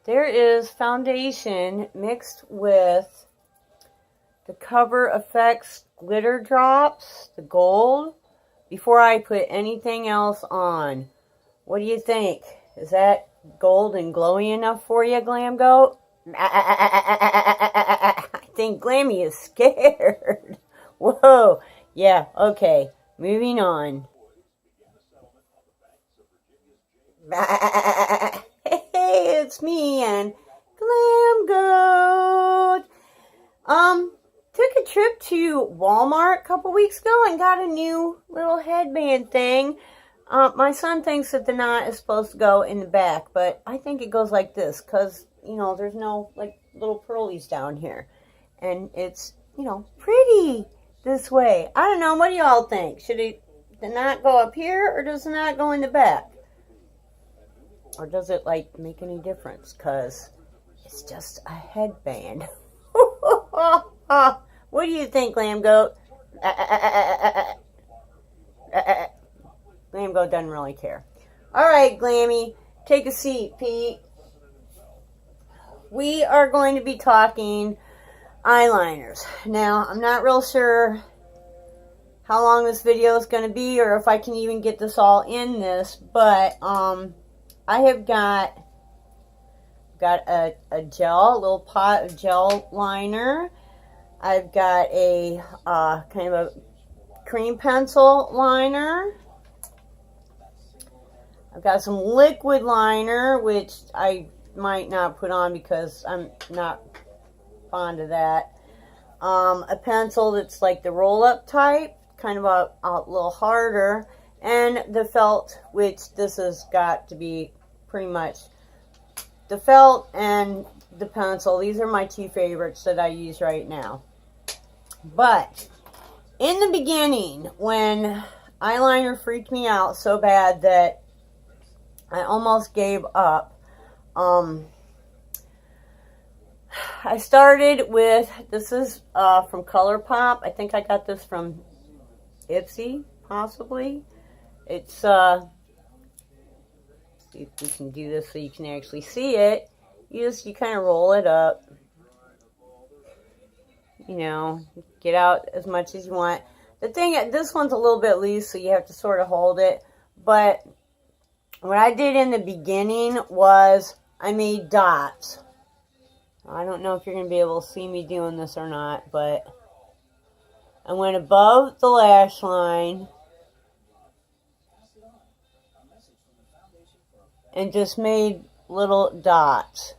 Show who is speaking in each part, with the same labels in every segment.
Speaker 1: there is foundation mixed with the Cover FX glitter drops, the gold, before I put anything else on. What do you think? Is that gold and glowy enough for you, Glam Goat? I think Glammy is scared. Whoa. Yeah, okay. Moving on. Hey, it's me and Glam Goat. Took a trip to Walmart a couple weeks ago and got a new little headband thing. My son thinks that the knot is supposed to go in the back, but I think it goes like this because, you know, there's no, like, little pearlies down here. And it's, you know, pretty this way. I don't know. What do y'all think? Should the knot go up here or does the knot go in the back? Or does it, like, make any difference? Because it's just a headband. What do you think, Glam Goat? Glam Goat doesn't really care. All right, Glammy, take a seat, Pete. We are going to be talking eyeliners. Now, I'm not real sure how long this video is going to be or if I can even get this all in this, but I have got a gel, a little pot of gel liner. I've got a kind of a cream pencil liner. I've got some liquid liner, which I might not put on because I'm not fond of that. A pencil that's like the roll-up type, kind of a little harder. And the felt, which this has got to be pretty much the felt and the pencil. These are my two favorites that I use right now. But in the beginning, when eyeliner freaked me out so bad that I almost gave up, I started with, this is from ColourPop. I think I got this from Ipsy, possibly. It's, see if we can do this so you can actually see it. You kind of roll it up. You know, get out as much as you want. The thing, this one's a little bit loose, so you have to sort of hold it. But what I did in the beginning was I made dots. I don't know if you're going to be able to see me doing this or not, but I went above the lash line and just made little dots.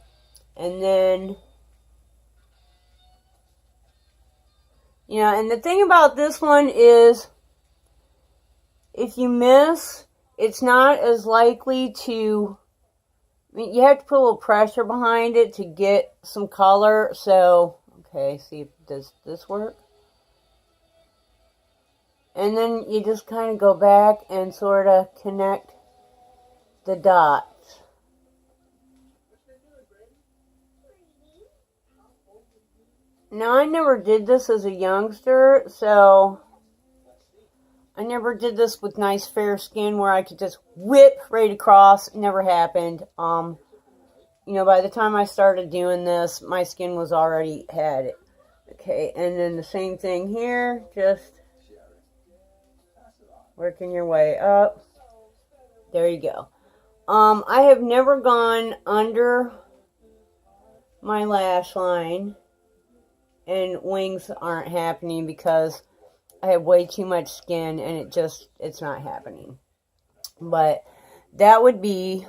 Speaker 1: And then, you know, and the thing about this one is if you miss, it's not as likely to, I mean, you have to put a little pressure behind it to get some color. So, okay, see, does this work? And then you just kind of go back and sort of connect the dots. Now, I never did this as a youngster, so I never did this with nice fair skin where I could just whip right across. It never happened. You know, by the time I started doing this, my skin was already had it. Okay, and then the same thing here, just working your way up. There you go. I have never gone under my lash line, and wings aren't happening because I have way too much skin and it's not happening. But that would be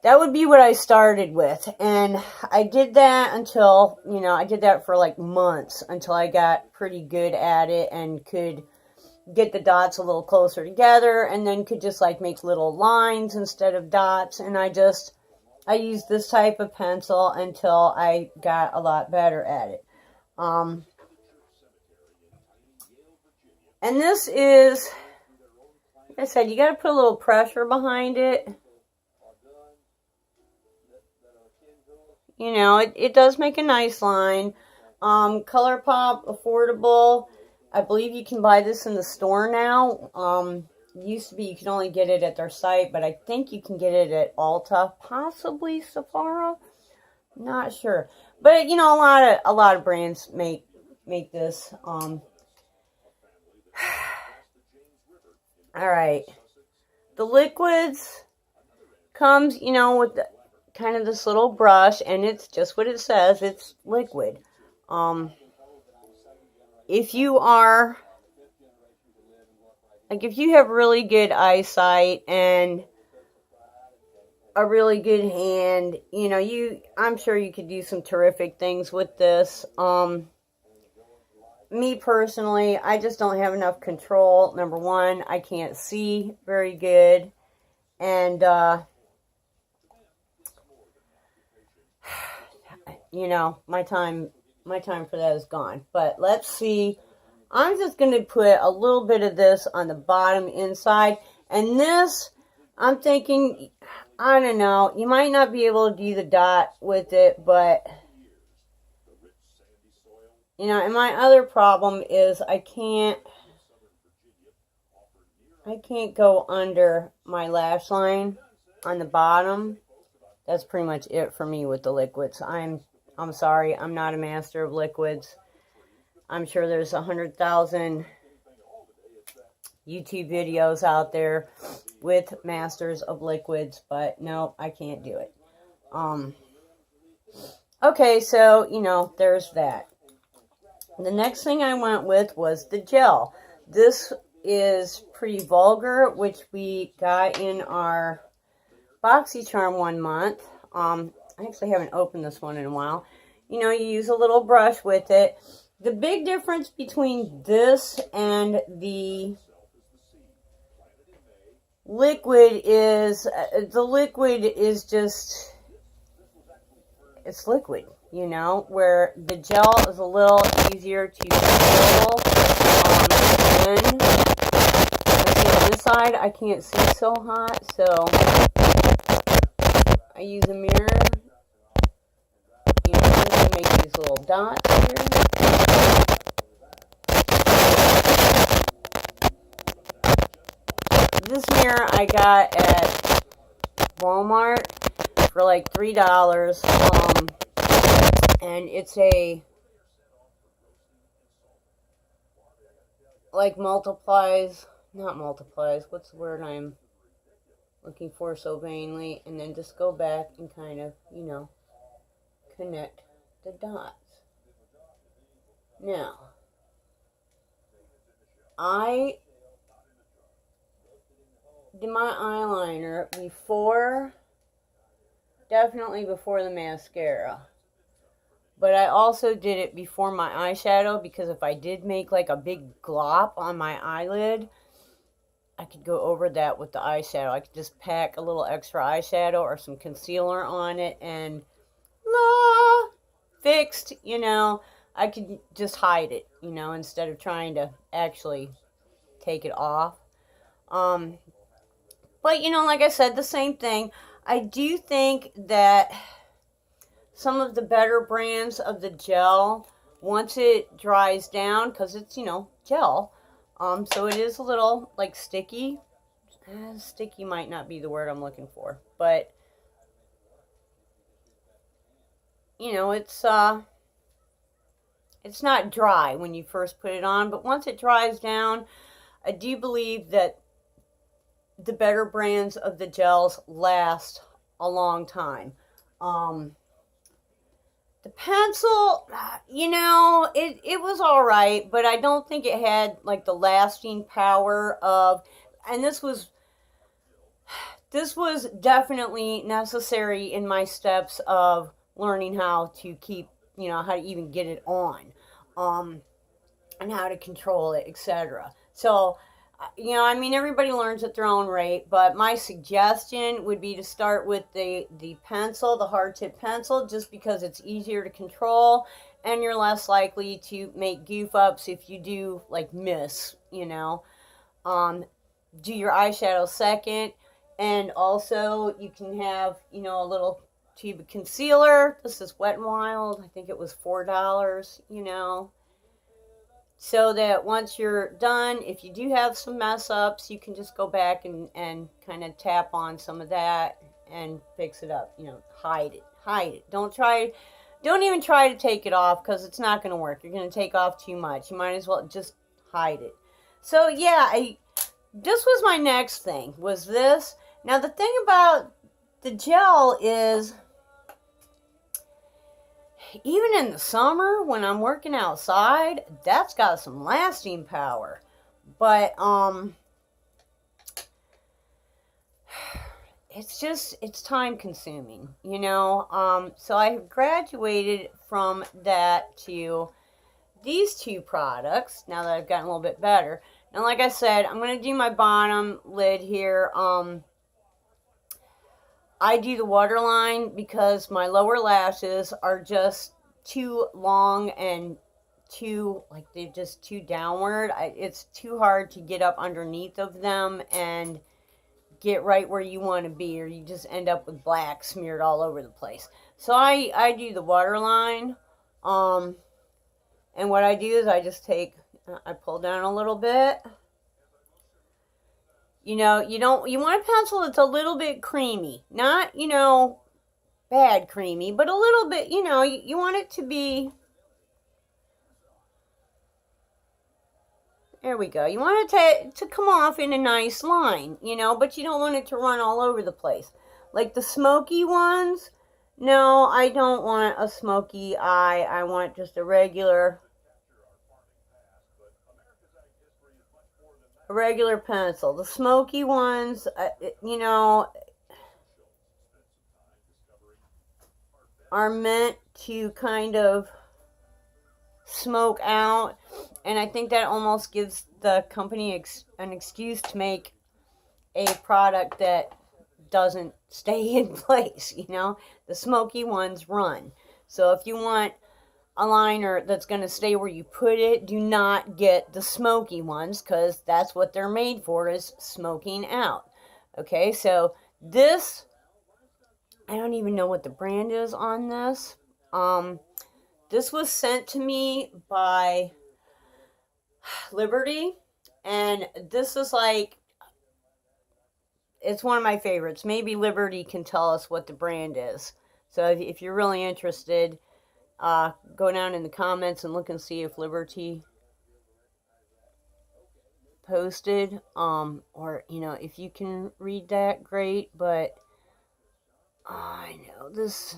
Speaker 1: what I started with. And I did that until, you know, I did that for like months until I got pretty good at it and could get the dots a little closer together and then could just like make little lines instead of dots. And I used this type of pencil until I got a lot better at it. And this is, like I said, you got to put a little pressure behind it. You know, it does make a nice line. ColourPop, affordable. I believe you can buy this in the store now. used to be you could only get it at their site, but I think you can get it at Ulta, possibly Sephora. Not sure, but you know, a lot of brands make this. All right, the liquids comes, you know, with kind of this little brush, and it's just what it says. It's liquid. If you are like, if you have really good eyesight and a really good hand, you know, I'm sure you could do some terrific things with this. Me personally, I just don't have enough control. Number one, I can't see very good, and you know, my time for that is gone. But let's see. I'm just going to put a little bit of this on the bottom inside, and this, I'm thinking, I don't know, you might not be able to do the dot with it, but, you know, and my other problem is I can't go under my lash line on the bottom. That's pretty much it for me with the liquids. I'm sorry, I'm not a master of liquids. I'm sure there's 100,000 YouTube videos out there with masters of liquids, but no, I can't do it. Okay, so, you know, there's that. The next thing I went with was the gel. This is pretty vulgar, which we got in our BoxyCharm 1 month. I actually haven't opened this one in a while. You know, you use a little brush with it. The big difference between this and the liquid is, just, it's liquid, you know, where the gel is a little easier to control. And on this side, I can't see so hot, so I use a mirror. You know, to make these little dots here. This mirror I got at Walmart for like $3. And it's a, like, not multiplies, what's the word I'm looking for so vainly, and then just go back and kind of, you know, connect the dots. Now, I did my eyeliner definitely before the mascara. But I also did it before my eyeshadow, because if I did make like a big glop on my eyelid, I could go over that with the eyeshadow. I could just pack a little extra eyeshadow or some concealer on it and fixed, you know. I could just hide it, you know, instead of trying to actually take it off. But, you know, like I said, the same thing. I do think that some of the better brands of the gel, once it dries down, because it's, you know, gel, so it is a little, like, sticky. Sticky might not be the word I'm looking for, but, you know, it's not dry when you first put it on, but once it dries down, I do believe that the better brands of the gels last a long time. The pencil, you know, it was all right, but I don't think it had like the lasting power of, and this was definitely necessary in my steps of learning how to keep, you know, how to even get it on, and how to control it, etc. So, you know, I mean, everybody learns at their own rate, but my suggestion would be to start with the pencil, the hard tip pencil, just because it's easier to control and you're less likely to make goof ups if you do, like, miss, you know. Do your eyeshadow second, and also you can have, you know, a little tube of concealer. This is Wet n Wild. I think it was $4, you know. so that once you're done, if you do have some mess ups, you can just go back and kind of tap on some of that and fix it up. Hide it. Hide it. Don't even try to take it off because it's not going to work. You're going to take off too much. You might as well just hide it. So yeah, this was my next thing, was this. Now the thing about the gel is, even in the summer when I'm working outside, that's got some lasting power. But it's time consuming, so I graduated from that to these two products now that I've gotten a little bit better. Now, like I said, I'm going to do my bottom lid here. I do the waterline because my lower lashes are just too long and they're just too downward. It's too hard to get up underneath of them and get right where you want to be, or you just end up with black smeared all over the place. So I do the waterline. And what I do is I pull down a little bit. You want a pencil that's a little bit creamy. Not, bad creamy, but a little bit, you want it to be, there we go. You want it to come off in a nice line, but you don't want it to run all over the place. Like the smoky ones, no, I don't want a smoky eye. I want just a regular pencil. The smoky ones, are meant to kind of smoke out, and I think that almost gives the company an excuse to make a product that doesn't stay in place. The smoky ones run. So if you want a liner that's going to stay where you put it, do not get the smoky ones, because that's what they're made for, is smoking out. Okay, so this, I don't even know what the brand is on this. This was sent to me by Liberty, and this is it's one of my favorites. Maybe Liberty can tell us what the brand is. So if you're really interested, go down in the comments and look and see if Liberty posted, or if you can read that, great. But I know this,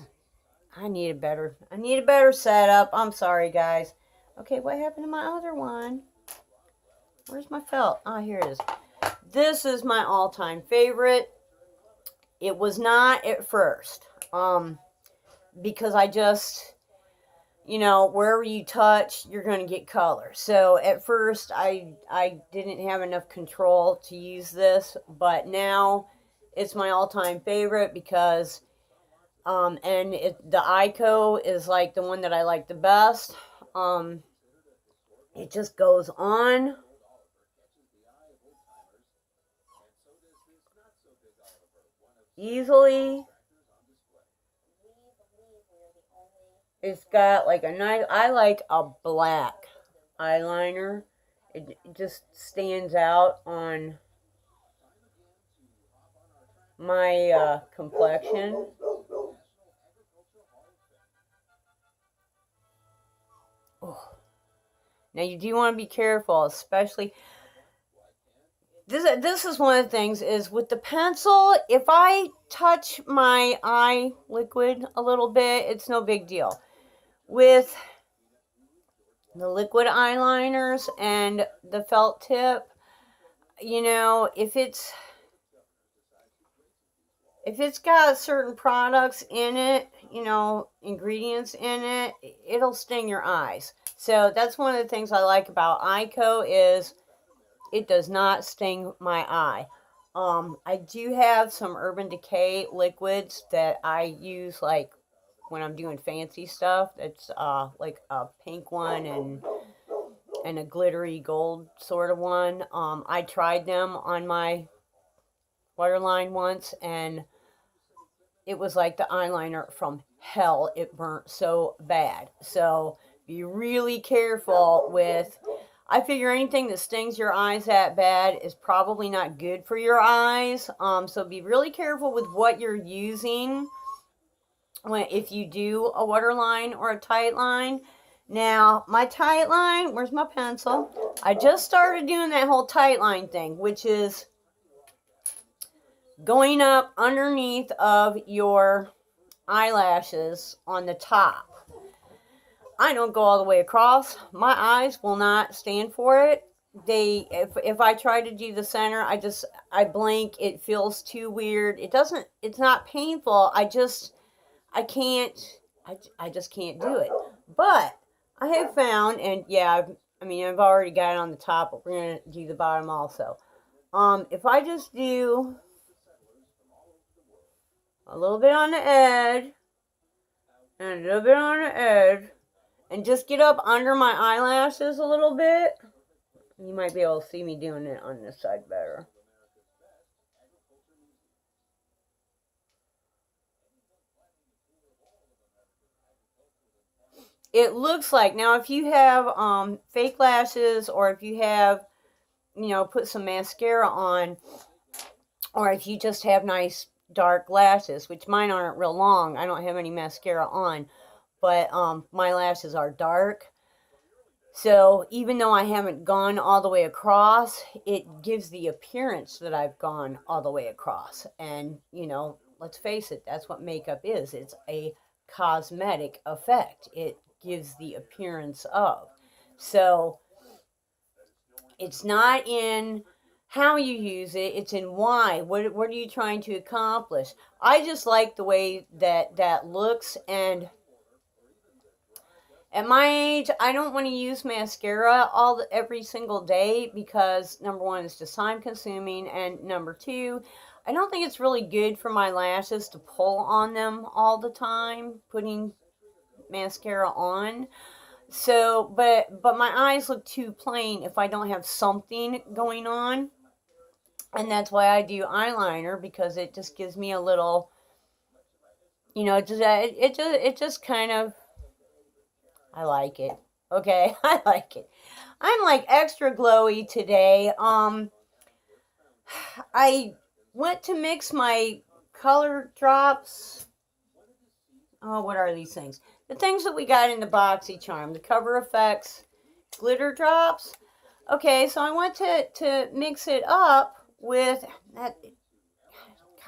Speaker 1: I need a better setup. I'm sorry, guys. Okay, what happened to my other one? Where's my felt? Here it is. This is my all-time favorite. It was not at first, because I just, wherever you touch, you're going to get color. So at first, I didn't have enough control to use this, but now it's my all-time favorite because, the Eyeko is the one that I like the best. It just goes on. Easily. It's got a nice, I like a black eyeliner. It just stands out on my complexion. Oh. Now you do want to be careful, especially this is one of the things, is with the pencil, if I touch my eye liquid a little bit, it's no big deal. With the liquid eyeliners and the felt tip, if it's got certain products in it, ingredients in it, it'll sting your eyes. So that's one of the things I like about Eyeko, is it does not sting my eye. I do have some Urban Decay liquids that I use when I'm doing fancy stuff. It's like a pink one and a glittery gold sort of one. I tried them on my waterline once, and it was like the eyeliner from hell. It burnt so bad. So be really careful with I figure anything that stings your eyes that bad is probably not good for your eyes. So be really careful with what you're using if you do a waterline or a tight line. Now, my tight line, where's my pencil? I just started doing that whole tight line thing, which is going up underneath of your eyelashes on the top. I don't go all the way across. My eyes will not stand for it. If I try to do the center, I blink. It feels too weird. It's not painful. I just can't do it. But I have found, and yeah, I've already got it on the top, but we're going to do the bottom also. If I just do a little bit on the edge, and a little bit on the edge, and just get up under my eyelashes a little bit, you might be able to see me doing it on this side better. It looks like, now if you have fake lashes, or if you have, put some mascara on, or if you just have nice dark lashes, which mine aren't real long, I don't have any mascara on, but my lashes are dark. So even though I haven't gone all the way across, it gives the appearance that I've gone all the way across. And, let's face it, that's what makeup is. It's a cosmetic effect. It gives the appearance of. So it's not in how you use it, it's in why. What are you trying to accomplish? I just like the way that looks, and at my age, I don't want to use mascara every single day, because number one, it's just time consuming, and number two, I don't think it's really good for my lashes to pull on them all the time, putting mascara on. So, but my eyes look too plain if I don't have something going on, and that's why I do eyeliner, because it just gives me a little, it just kind of, I like it. Okay, I like it. I'm like extra glowy today. I went to mix my color drops. Oh, what are these things? The things that we got in the BoxyCharm, the Cover FX glitter drops. Okay, so I went to mix it up with that.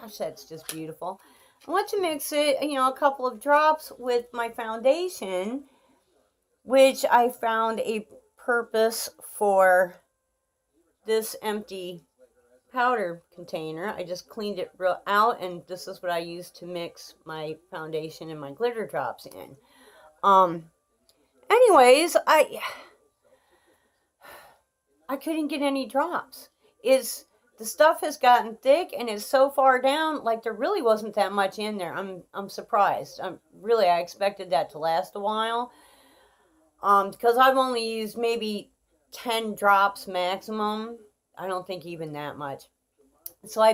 Speaker 1: Gosh, that's just beautiful. I went to mix it, a couple of drops with my foundation, which I found a purpose for this empty powder container. I just cleaned it out, and this is what I use to mix my foundation and my glitter drops in. Anyways, I couldn't get any drops. The stuff has gotten thick, and it's so far down, like there really wasn't that much in there. I'm surprised. I expected that to last a while. Because I've only used maybe 10 drops maximum. I don't think even that much. So I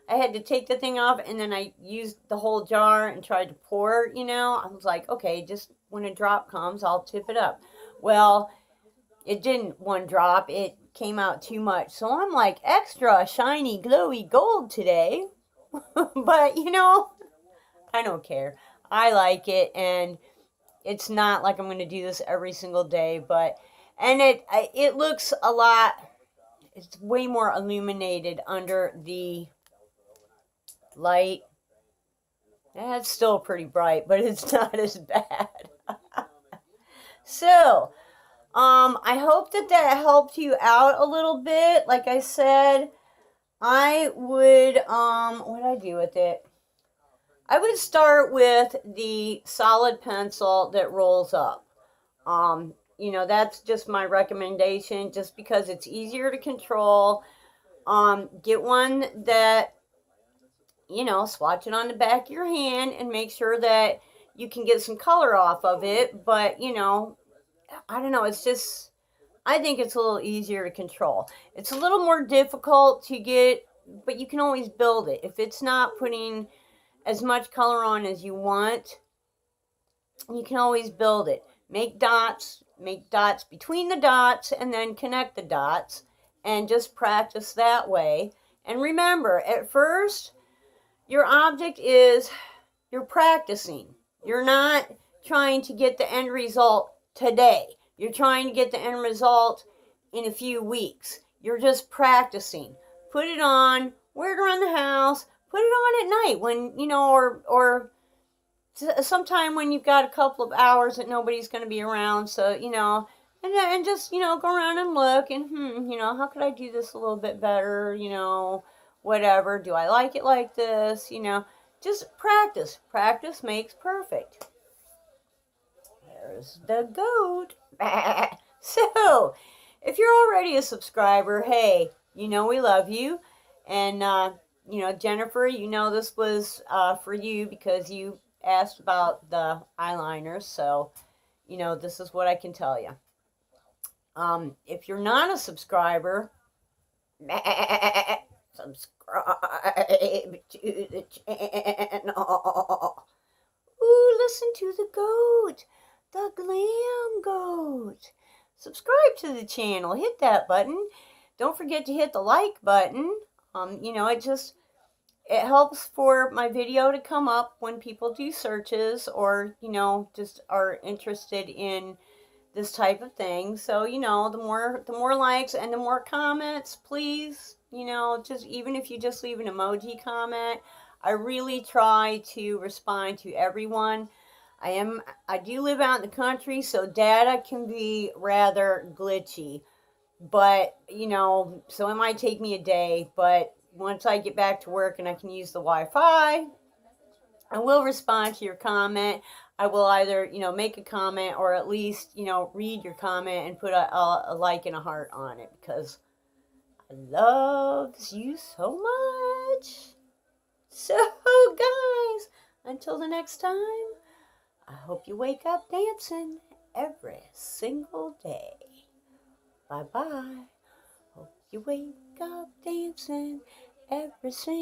Speaker 1: had to take the thing off, and then I used the whole jar and tried to pour, I was like, okay, just when a drop comes, I'll tip it up. Well, it didn't one drop. It came out too much. So I'm like extra shiny, glowy gold today. But, I don't care. I like it, and it's not like I'm going to do this every single day, and it looks a lot, it's way more illuminated under the light. It's still pretty bright, but it's not as bad. So, I hope that helped you out a little bit. Like I said, I would, what I do with it? I would start with the solid pencil that rolls up. That's just my recommendation, just because it's easier to control. Get one that, swatch it on the back of your hand and make sure that you can get some color off of it. But, I don't know, I think it's a little easier to control. It's a little more difficult to get, but you can always build it. If it's not putting as much color on as you want, you can always build it. Make dots, make dots between the dots and then connect the dots and just practice that way. And remember, at first, your object is you're practicing. You're not trying to get the end result today. You're trying to get the end result in a few weeks. You're just practicing. Put it on, wear it around the house, put it on at night when, or sometime when you've got a couple of hours that nobody's going to be around. So, and just, go around and look and, how could I do this a little bit better? Whatever. Do I like it like this? Just practice. Practice makes perfect. There's the goat. So, if you're already a subscriber, hey, we love you. And, Jennifer, this was for you because you asked about the eyeliners. So, this is what I can tell you. If you're not a subscriber, subscribe to the channel. Ooh, listen to the goat, the glam goat. Subscribe to the channel. Hit that button. Don't forget to hit the like button. It helps for my video to come up when people do searches or, just are interested in this type of thing. So, the more likes and the more comments, please, just even if you just leave an emoji comment, I really try to respond to everyone. I do live out in the country, so data can be rather glitchy, but, so it might take me a day, but once I get back to work and I can use the Wi-Fi, I will respond to your comment. I will either, make a comment or at least, read your comment and put a like and a heart on it because I love you so much. So, guys, until the next time, I hope you wake up dancing every single day. Bye-bye. Hope you wake up dancing every single